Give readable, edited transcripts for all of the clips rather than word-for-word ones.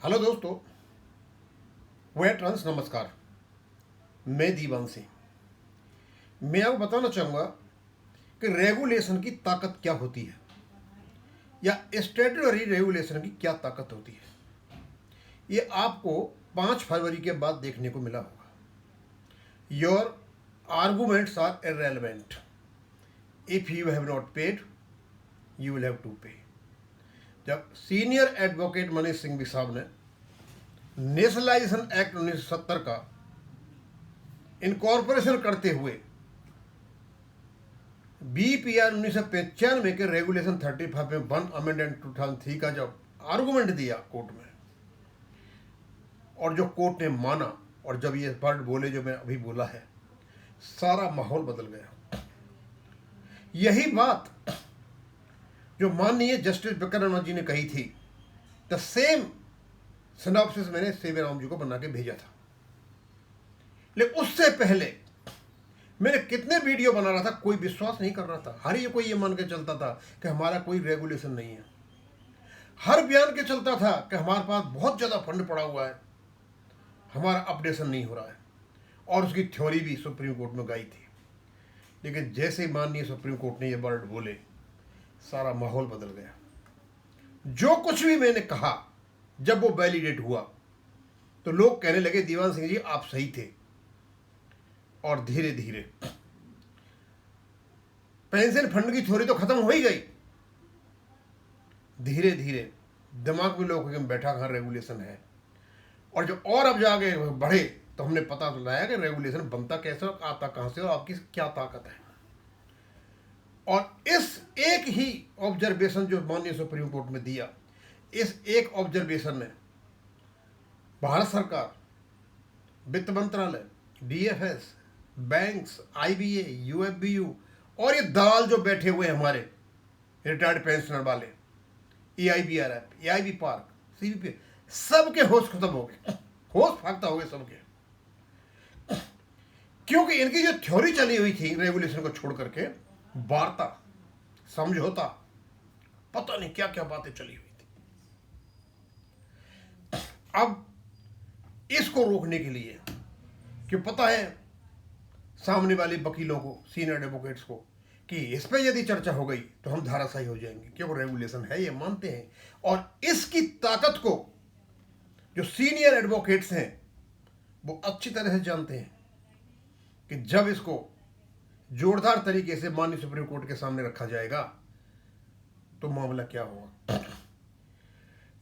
Hello दोस्तों, wait runs नमस्कार। मैं दीवान सिंह। मैं आपको बताना चाहूँगा कि रेगुलेशन की ताकत क्या होती है या स्टेटरी रेगुलेशन की क्या ताकत होती है। ये आपको 5 फरवरी के बाद देखने को मिला होगा। Your arguments are irrelevant. If you have not paid you will have to pay. जब सीनियर एडवोकेट मनीष सिंघवी साहब ने नेशनलाइजेशन एक्ट 1970 का इनकॉर्पोरेशन करते हुए BPR 1995 के रेगुलेशन 35 में 1 अमेंडमेंट 2003 का जब आर्गुमेंट दिया कोर्ट में, और जो कोर्ट ने माना, और जब ये वर्ड बोले जो मैं अभी बोला है, सारा माहौल बदल गया। यही बात जो माननीय जस्टिस विक्रम जी ने कही थी, द सेम सिनॉप्सिस मैंने सेवेराम जी को बना के भेजा था। लेकिन उससे पहले मैंने कितने वीडियो बना रहा था, कोई विश्वास नहीं कर रहा था। हर ये कोई ये मान के चलता था कि हमारा कोई रेगुलेशन नहीं है। हर बयान के चलता था कि हमारे पास बहुत ज़्यादा फंड पड़ा हुआ है, हमारा अपडेशन नहीं हो रहा है, और उसकी थ्योरी भी सुप्रीम कोर्ट में गई थी। लेकिन जैसे ही माननीय सुप्रीम कोर्ट ने ये वर्ड बोले, सारा माहौल बदल गया। जो कुछ भी मैंने कहा जब वो वैलिडेट हुआ तो लोग कहने लगे दीवान सिंह जी आप सही थे। और धीरे धीरे पेंशन फंड की थ्योरी तो खत्म हो ही गई। धीरे धीरे दिमाग में लोगों के बैठा कहाँ रेगुलेशन है, और जब और अब जाके बढ़े तो हमने पता तो लगाया कि रेगुलेशन बनता कैसे और आता कहाँ से और आपकी क्या ताकत है। और इस एक ही ऑब्जर्वेशन जो माननीय सुप्रीम कोर्ट में दिया, इस एक ऑब्जर्वेशन ने भारत सरकार, वित्त मंत्रालय, DFS, बैंक्स, IBA, UFBU और ये दलाल जो बैठे हुए हैं हमारे रिटायर्ड पेंशनर वाले, EIBRF, AIB पार्क, CBP, सबके होश खत्म हो गए, होश फाख्ता हो गए सबके। क्योंकि इनकी जो थ्योरी चली हुई थी रेगुलेशन को छोड़ करके, वार्ता, समझौता, पता नहीं क्या क्या बातें चली हुई थी। अब इसको रोकने के लिए, कि पता है सामने वाले वकीलों को, सीनियर एडवोकेट्स को, कि इस पर यदि चर्चा हो गई तो हम धाराशायी हो जाएंगे, क्योंकि रेगुलेशन है, ये मानते हैं। और इसकी ताकत को जो सीनियर एडवोकेट्स हैं वो अच्छी तरह से जानते हैं कि जब इसको जोरदार तरीके से माननीय सुप्रीम कोर्ट के सामने रखा जाएगा तो मामला क्या होगा।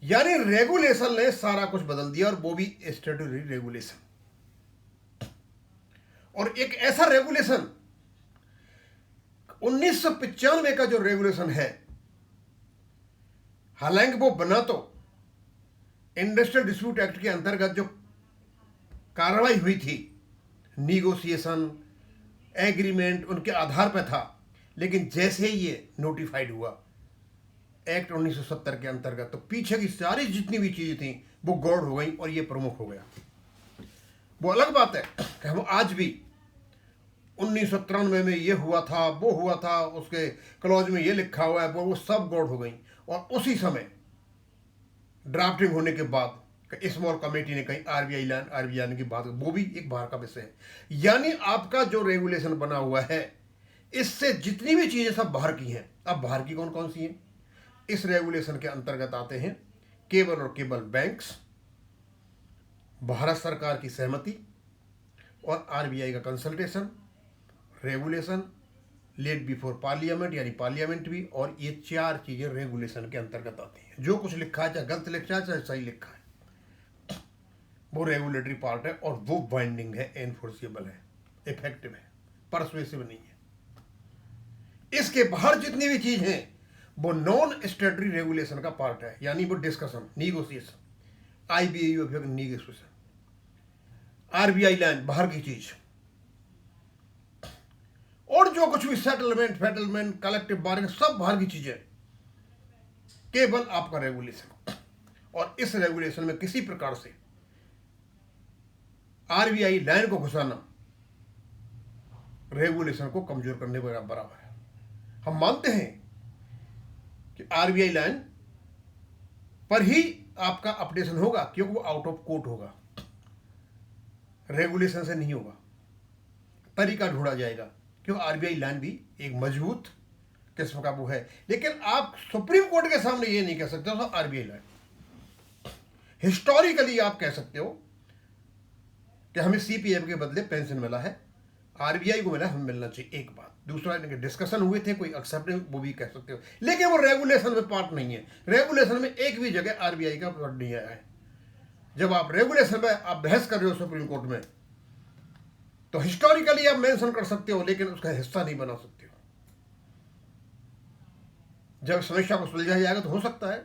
यानी रेगुलेशन ने सारा कुछ बदल दिया, और वो भी स्टैट्यूटरी रेगुलेशन। और एक ऐसा रेगुलेशन 1995 का जो रेगुलेशन है, हालांकि वो बना तो इंडस्ट्रियल डिस्प्यूट एक्ट के अंतर्गत जो कार्रवाई हुई थी, निगोशिएशन, एग्रीमेंट, उनके आधार पर था। लेकिन जैसे ही ये नोटिफाइड हुआ एक्ट 1970 के अंतर्गत, तो पीछे की सारी जितनी भी चीजें थी वो गौड़ हो गई और ये प्रमुख हो गया। वो अलग बात है कि हम आज भी 1993 में ये हुआ था, वो हुआ था, उसके क्लॉज में ये लिखा हुआ है, वो सब गौड़ हो गई। और उसी समय ड्राफ्टिंग होने के बाद स्मॉल कमेटी ने कहीं RBI की बात, वो भी एक बाहर का विषय है। यानी आपका जो रेगुलेशन बना हुआ है, इससे जितनी भी चीजें सब बाहर की हैं। अब बाहर की कौन कौन सी हैं? इस रेगुलेशन के अंतर्गत आते हैं केवल और केवल बैंक्स, भारत सरकार की सहमति और RBI का consultation, regulation let before parliament यानी पार्लियामेंट भी, और ये 4 चीजें रेगुलेशन के अंतर्गत आती हैं। जो कुछ लिखा है, चाहे गलत लिखा है चाहे सही लिखा है, वो रेगुलेटरी पार्ट है, और वो बाइंडिंग है, एनफोर्सेबल है, इफेक्टिव है, परसुएसिव नहीं है। इसके बाहर जितनी भी चीज हैं वो नॉन स्टेटरी रेगुलेशन का पार्ट है, यानी वो discussion, negotiation, IBA negotiation, RBI land बाहर की चीज, और जो कुछ भी सेटलमेंट, कलेक्टिव बार्गेनिंग, सब बाहर की चीजें, केवल आपका रेगुलेशन। और इस रेगुलेशन में किसी प्रकार से RBI लाइन को घुसाना रेगुलेशन को कमजोर करने के बराबर है। हम मानते हैं कि RBI लाइन पर ही आपका अपडेशन होगा, क्योंकि वो आउट ऑफ कोर्ट होगा, रेगुलेशन से नहीं होगा, तरीका ढूंढा जाएगा। क्यों? आरबीआई लाइन भी एक मजबूत किस्म का वो है, लेकिन आप सुप्रीम कोर्ट के सामने ये नहीं कह सकते हो आरबीआई लाइन। हिस्टोरिकली आप कह सकते हो कि हमें सीपीएफ के बदले पेंशन मिला है, आरबीआई को मिला, हमें मिलना चाहिए, एक बात। दूसरा, इनके डिस्कशन हुए थे, कोई एक्सेप्ट, वो भी कह सकते हो, लेकिन वो रेगुलेशन में पार्ट नहीं है। रेगुलेशन में एक भी जगह आरबीआई का वर्ड नहीं आया है। जब आप रेगुलेशन में आप बहस कर रहे हो सुप्रीम कोर्ट में, तो हिस्टोरिकली आप मेंशन कर सकते हो, लेकिन उसका हिस्सा नहीं बना सकते हो। जब समस्या को सुलझाया जाएगा तो हो सकता है,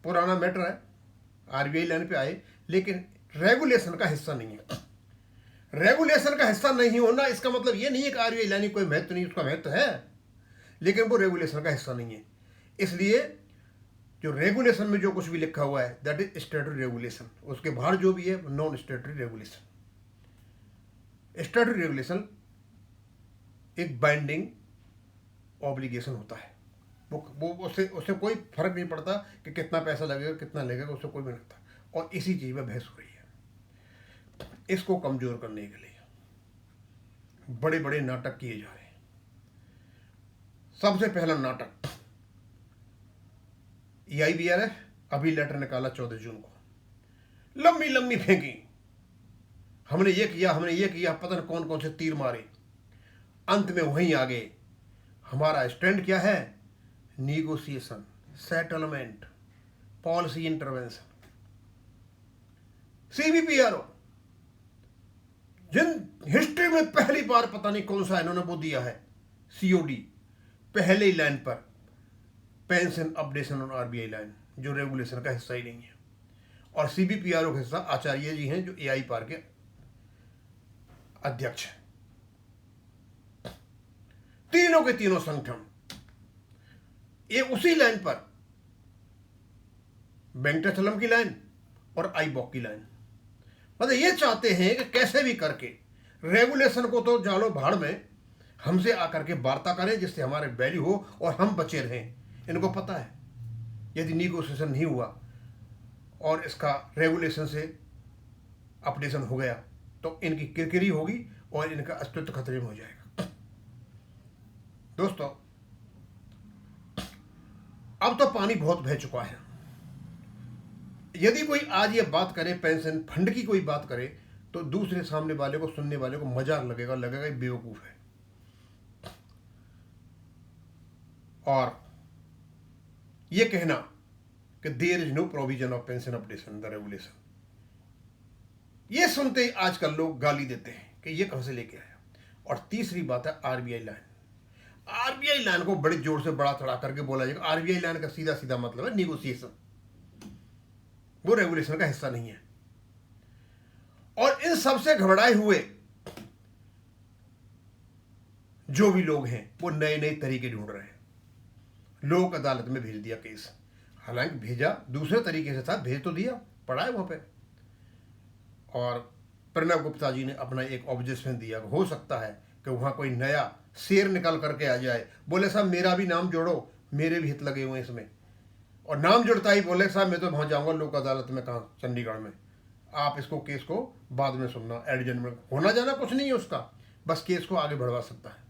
पुराना मैटर है, आरबीआई लाइन पे आए, लेकिन रेगुलेशन का हिस्सा नहीं है। रेगुलेशन का हिस्सा नहीं होना इसका मतलब ये नहीं है कि आरबीआई लाइन कोई महत्व नहीं, उसका महत्व है, लेकिन वो रेगुलेशन का हिस्सा नहीं है। इसलिए जो रेगुलेशन में जो कुछ भी लिखा हुआ है दैट इज स्टैट्यूटरी रेगुलेशन, उसके बाहर जो भी है non statutory regulation. Statutory regulation एक बाइंडिंग ऑब्लिगेशन होता है, वो उससे कोई फर्क नहीं पड़ता कि कितना पैसा लगेगा, कितना लगेगा, उससे कोई भी नहीं लगता। और इसी चीज में बहस हो रही है। इसको कमजोर करने के लिए बड़े बड़े नाटक किए जा रहे हैं। सबसे पहला नाटक, EIBRF अभी लेटर निकाला 14 जून को, लंबी लंबी फेंकी, हमने ये किया, हमने ये किया, पता नहीं कौन कौन से तीर मारे, अंत में वहीं आ गए। हमारा स्टैंड क्या है? Negotiation, settlement, policy intervention. CBPRO जिन हिस्ट्री में पहली बार पता नहीं कौन सा इन्होंने वो दिया है COD, पहले ही लाइन पर pension updation on RBI line, जो रेगुलेशन का हिस्सा ही नहीं है। और CBPRO का हिस्सा आचार्य जी हैं, जो AI पार के अध्यक्ष हैं। तीनों के तीनों संगठन ये उसी लाइन पर, वेंकटेचलम की लाइन और IBOC की लाइन, मतलब ये चाहते हैं कि कैसे भी करके रेगुलेशन को तो जालो भाड़ में, हमसे आकर के वार्ता करें जिससे हमारे वैल्यू हो और हम बचे रहें। इनको पता है यदि निगोशिएशन नहीं हुआ और इसका रेगुलेशन से अपडेशन हो गया तो इनकी किरकिरी होगी और इनका अस्तित्व खतरे में हो जाएगा। दोस्तों, अब तो पानी बहुत बह चुका है। यदि कोई आज ये बात करे, पेंशन फंड की कोई बात करे, तो दूसरे सामने वाले को, सुनने वाले को मजाक लगेगा, लगेगा बेवकूफ है। और ये कहना कि there is no provision of pension updation the regulation, ये सुनते ही आजकल लोग गाली देते हैं कि ये कहां से लेके आया। और तीसरी बात है आरबीआई लाइन। आरबीआई लाइन को बड़े जोर से बड़ा चढ़ा करके बोला जाएगा। आरबीआई लाइन का सीधा सीधा मतलब है निगोशिएशन, वो रेगुलेशन का हिस्सा नहीं है। और इन सबसे घबराए हुए जो भी लोग हैं वो नए नए तरीके ढूंढ रहे हैं। लोक अदालत में भेज दिया केस, हालांकि भेजा दूसरे तरीके से था, भेज तो दिया, पड़ा है वहां पे। और प्रणब गुप्ता जी ने अपना एक ऑब्जेक्शन दिया, हो सकता है कि वहां कोई नया शेर निकल करके आ जाए, बोले साहब मेरा भी नाम जोड़ो, मेरे भी हित लगे हुए इसमें। और नाम जुड़ता ही बोले साहब मैं तो वहां जाऊंगा लोक अदालत में, कहाँ, चंडीगढ़ में। आप इसको केस को बाद में सुनना, एडजमेंट होना जाना कुछ नहीं है उसका, बस केस को आगे बढ़वा सकता है।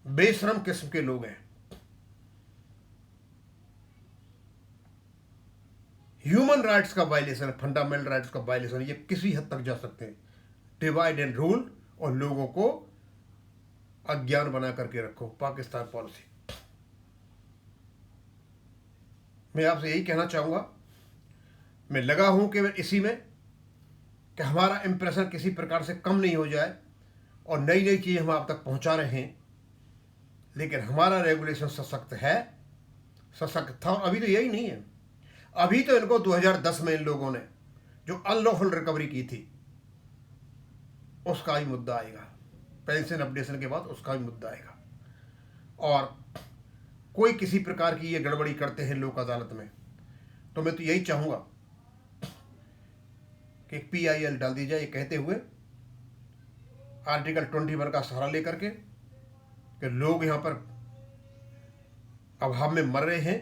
बेशरम किस्म के लोग हैं। ह्यूमन राइट्स का वायलेशन, फंडामेंटल राइट्स का वायलेशन, ये किसी हद तक जा सकते हैं। डिवाइड एंड रूल और लोगों को अज्ञान बना करके रखो, पाकिस्तान पॉलिसी। मैं आपसे यही कहना चाहूंगा, मैं लगा हूं कि मैं इसी में, कि हमारा इंप्रेशन किसी प्रकार से कम नहीं हो जाए और नई नई चीज़ हम आप तक पहुंचा रहे हैं। लेकिन हमारा रेगुलेशन सशक्त है, सशक्त था, और अभी तो यही नहीं है। अभी तो इनको 2010 में इन लोगों ने जो अनलॉफुल रिकवरी की थी उसका ही मुद्दा आएगा, पेंशन अपडेशन के बाद उसका भी मुद्दा आएगा। और कोई किसी प्रकार की ये गड़बड़ी करते हैं लोक अदालत में, तो मैं तो यही चाहूंगा कि PIL डाल दी जाए, ये कहते हुए आर्टिकल 21 का सहारा लेकर के कि लोग यहाँ पर अभाव में मर रहे हैं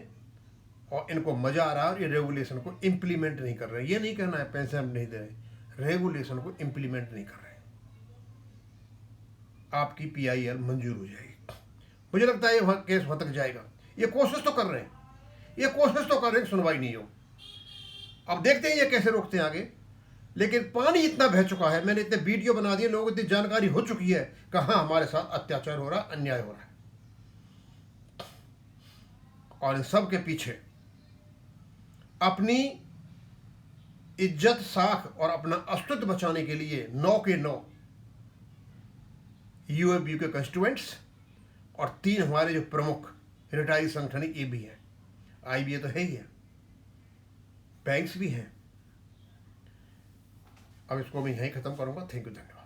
और इनको मजा आ रहा है और ये रेगुलेशन को इम्प्लीमेंट नहीं कर रहे। ये नहीं कहना है पेंशन नहीं दे रहे, रेगुलेशन को इम्प्लीमेंट नहीं कर रहे। आपकी PIL मंजूर हो जाएगी। मुझे लगता है ये केस वहां तक जाएगा। ये कोशिश तो कर रहे हैं, ये कोशिश तो कर रहे हैं, सुनवाई नहीं हो। अब देखते हैं ये कैसे रोकते हैं आगे। लेकिन पानी इतना बह चुका है, मैंने इतने वीडियो बना दिए, लोगों को इतनी जानकारी हो चुकी है, कहाँ हमारे साथ अत्याचार हो रहा, अन्याय हो रहा है। और इन सब के पीछे अपनी इज्जत, साख और अपना अस्तित्व बचाने के लिए 9 के 9 UAB के कंस्टिट्यूएंट्स और 3 हमारे जो प्रमुख रिटायरी संगठन ये भी हैं। IBA तो है ही है, बैंक्स भी हैं। अब इसको मैं यहीं खत्म करूंगा। थैंक यू, धन्यवाद।